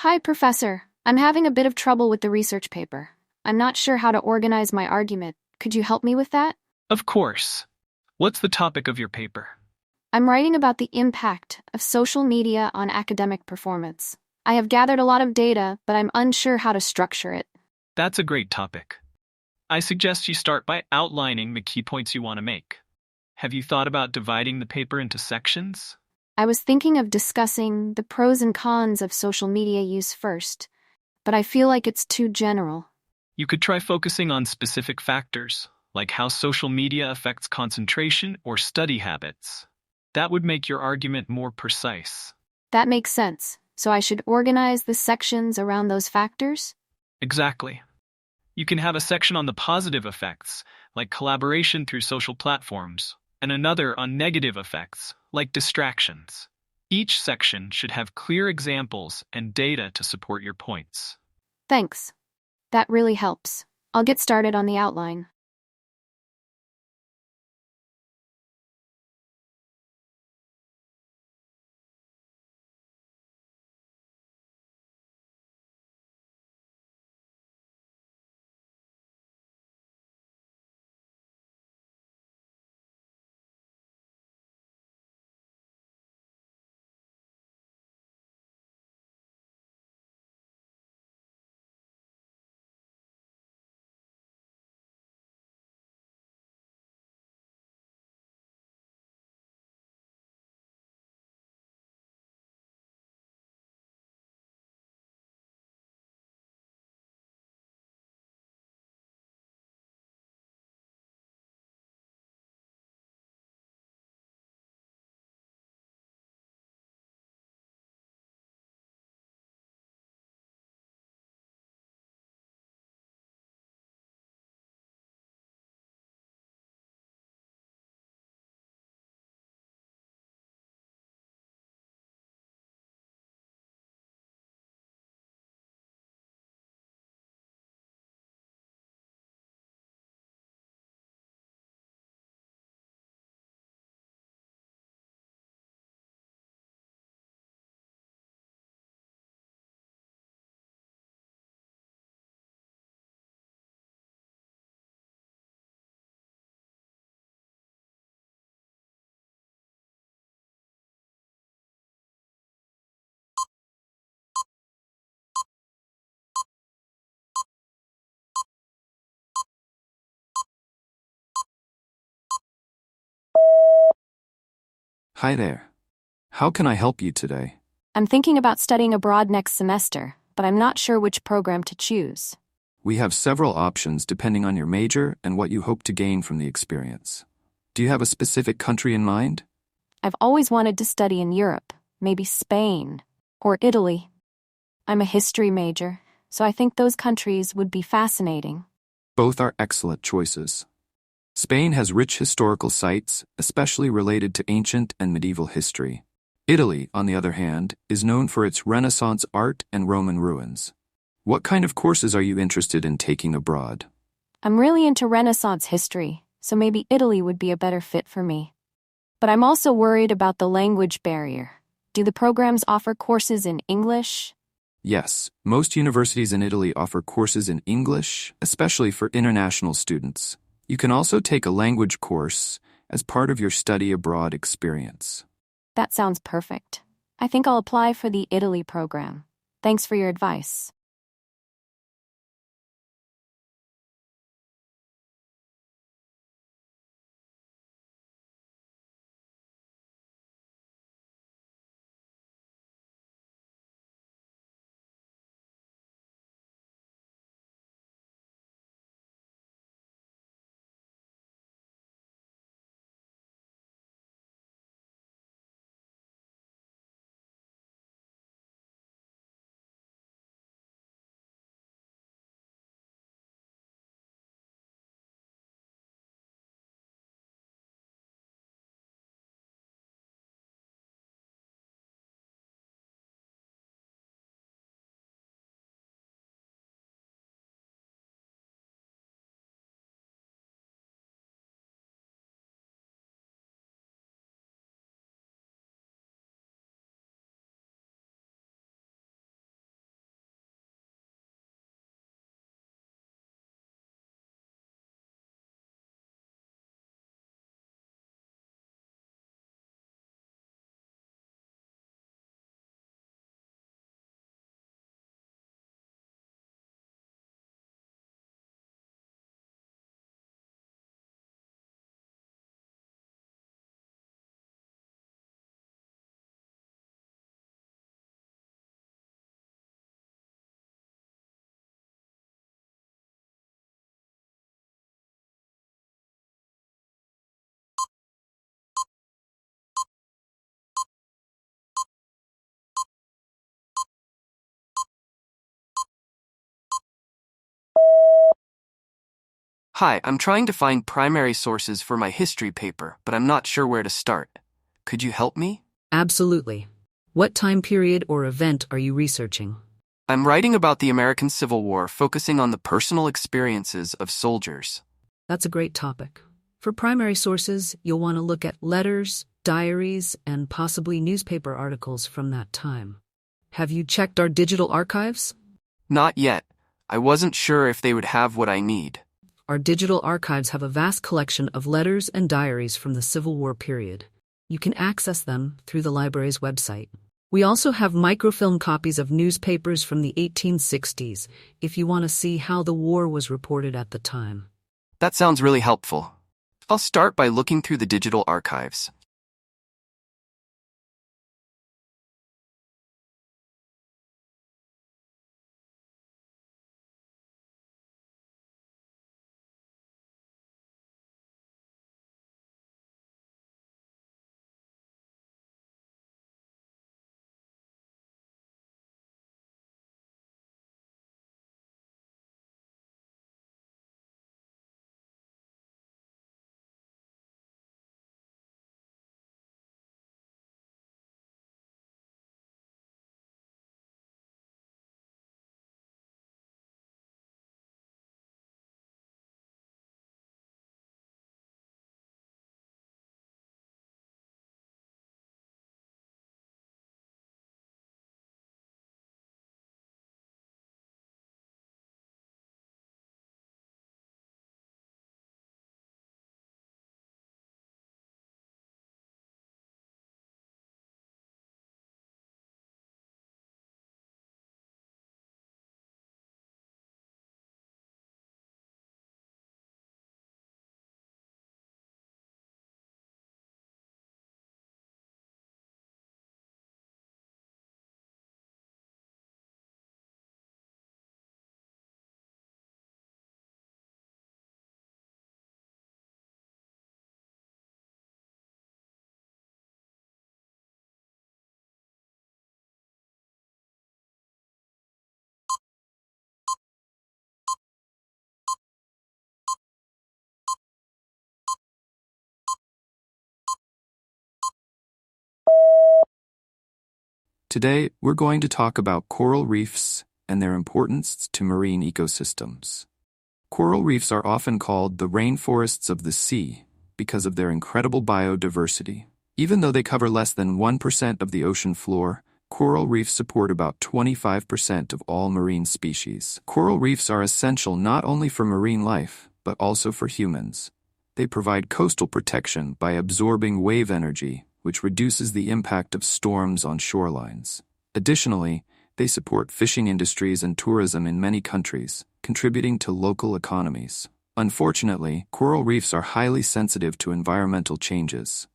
Hi, Professor. I'm having a bit of trouble with the research paper. I'm not sure how to organize my argument. Could you help me with that? Of course. What's the topic of your paper? I'm writing about the impact of social media on academic performance. I have gathered a lot of data, but I'm unsure how to structure it. That's a great topic. I suggest you start by outlining the key points you want to make. Have you thought about dividing the paper into sections? I was thinking of discussing the pros and cons of social media use first, but I feel like it's too general. You could try focusing on specific factors, like how social media affects concentration or study habits. That would make your argument more precise. That makes sense. So I should organize the sections around those factors? Exactly. You can have a section on the positive effects, like collaboration through social platforms, and another on negative effects, like distractions. Each section should have clear examples and data to support your points. Thanks. That really helps. I'll get started on the outline. Hi there. How can I help you today? I'm thinking about studying abroad next semester, but I'm not sure which program to choose. We have several options depending on your major and what you hope to gain from the experience. Do you have a specific country in mind? I've always wanted to study in Europe, maybe Spain or Italy. I'm a history major, so I think those countries would be fascinating. Both are excellent choices. Spain has rich historical sites, especially related to ancient and medieval history. Italy, on the other hand, is known for its Renaissance art and Roman ruins. What kind of courses are you interested in taking abroad? I'm really into Renaissance history, so maybe Italy would be a better fit for me. But I'm also worried about the language barrier. Do the programs offer courses in English? Yes, most universities in Italy offer courses in English, especially for international students. You can also take a language course as part of your study abroad experience. That sounds perfect. I think I'll apply for the Italy program. Thanks for your advice. Hi, I'm trying to find primary sources for my history paper, but I'm not sure where to start. Could you help me? Absolutely. What time period or event are you researching? I'm writing about the American Civil War, focusing on the personal experiences of soldiers. That's a great topic. For primary sources, you'll want to look at letters, diaries, and possibly newspaper articles from that time. Have you checked our digital archives? Not yet. I wasn't sure if they would have what I need. Our digital archives have a vast collection of letters and diaries from the Civil War period. You can access them through the library's website. We also have microfilm copies of newspapers from the 1860s if you want to see how the war was reported at the time. That sounds really helpful. I'll start by looking through the digital archives. Today, we're going to talk about coral reefs and their importance to marine ecosystems. Coral reefs are often called the rainforests of the sea because of their incredible biodiversity. Even though they cover less than 1% of the ocean floor, coral reefs support about 25% of all marine species. Coral reefs are essential not only for marine life, but also for humans. They provide coastal protection by absorbing wave energy, which reduces the impact of storms on shorelines. Additionally, they support fishing industries and tourism in many countries, contributing to local economies. Unfortunately, coral reefs are highly sensitive to environmental changes.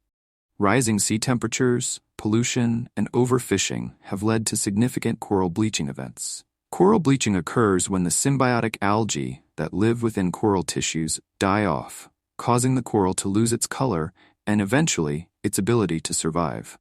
Rising sea temperatures, pollution, and overfishing have led to significant coral bleaching events. Coral bleaching occurs when the symbiotic algae that live within coral tissues die off, causing the coral to lose its color and eventually its ability to survive.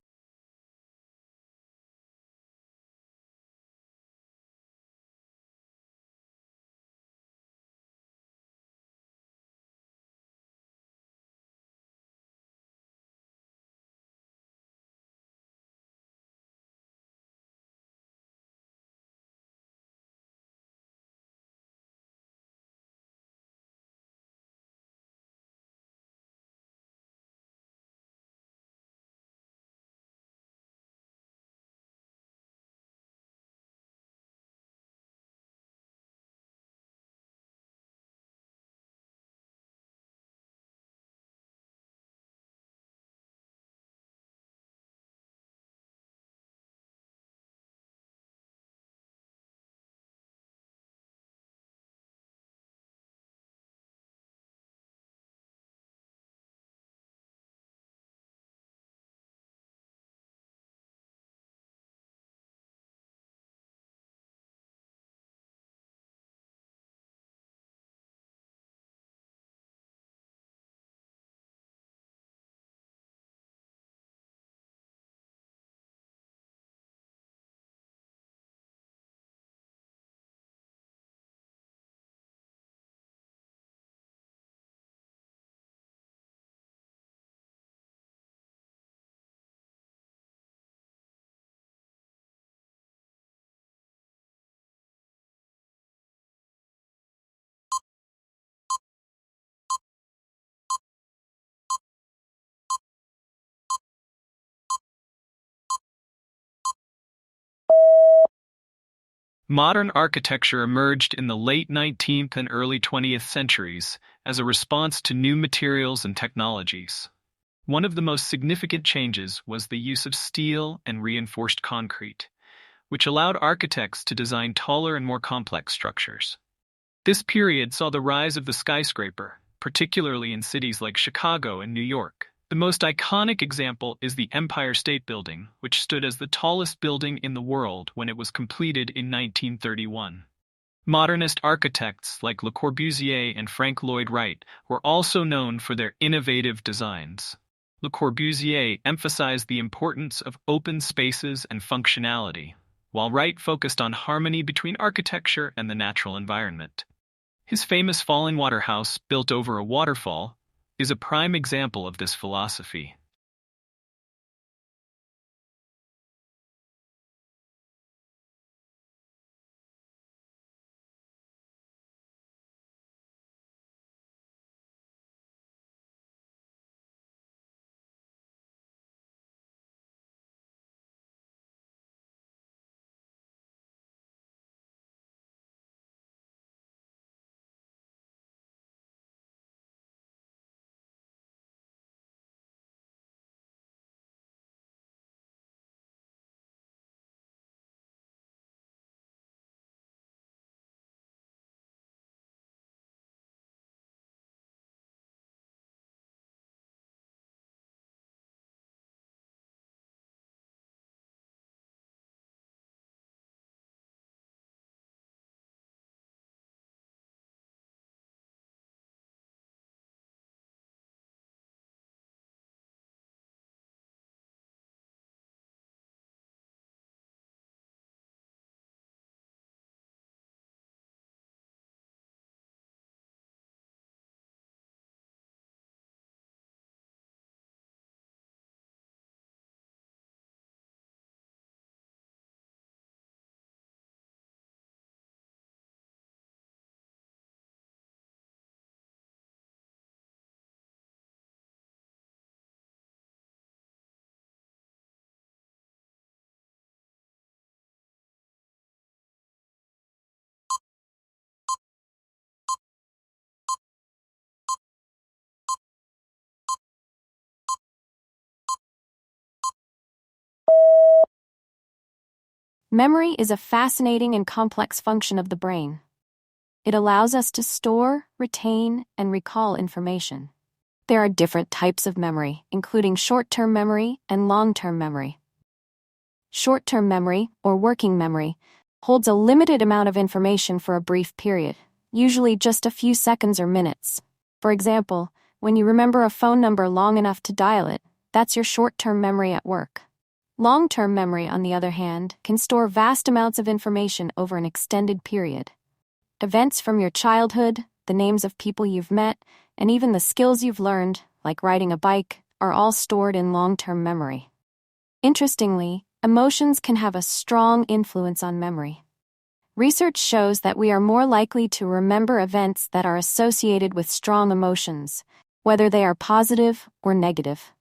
Modern architecture emerged in the late 19th and early 20th centuries as a response to new materials and technologies. One of the most significant changes was the use of steel and reinforced concrete, which allowed architects to design taller and more complex structures. This period saw the rise of the skyscraper, particularly in cities like Chicago and New York. The most iconic example is the Empire State Building, which stood as the tallest building in the world when it was completed in 1931. Modernist architects like Le Corbusier and Frank Lloyd Wright were also known for their innovative designs. Le Corbusier emphasized the importance of open spaces and functionality, while Wright focused on harmony between architecture and the natural environment. His famous Falling-Water house, built over a waterfall, is a prime example of this philosophy. Memory is a fascinating and complex function of the brain. It allows us to store, retain, and recall information. There are different types of memory, including short-term memory and long-term memory. Short-term memory, or working memory, holds a limited amount of information for a brief period, usually just a few seconds or minutes. For example, when you remember a phone number long enough to dial it, that's your short-term memory at work. Long-term memory, on the other hand, can store vast amounts of information over an extended period. Events from your childhood, the names of people you've met, and even the skills you've learned, like riding a bike, are all stored in long-term memory. Interestingly, emotions can have a strong influence on memory. Research shows that we are more likely to remember events that are associated with strong emotions, whether they are positive or negative.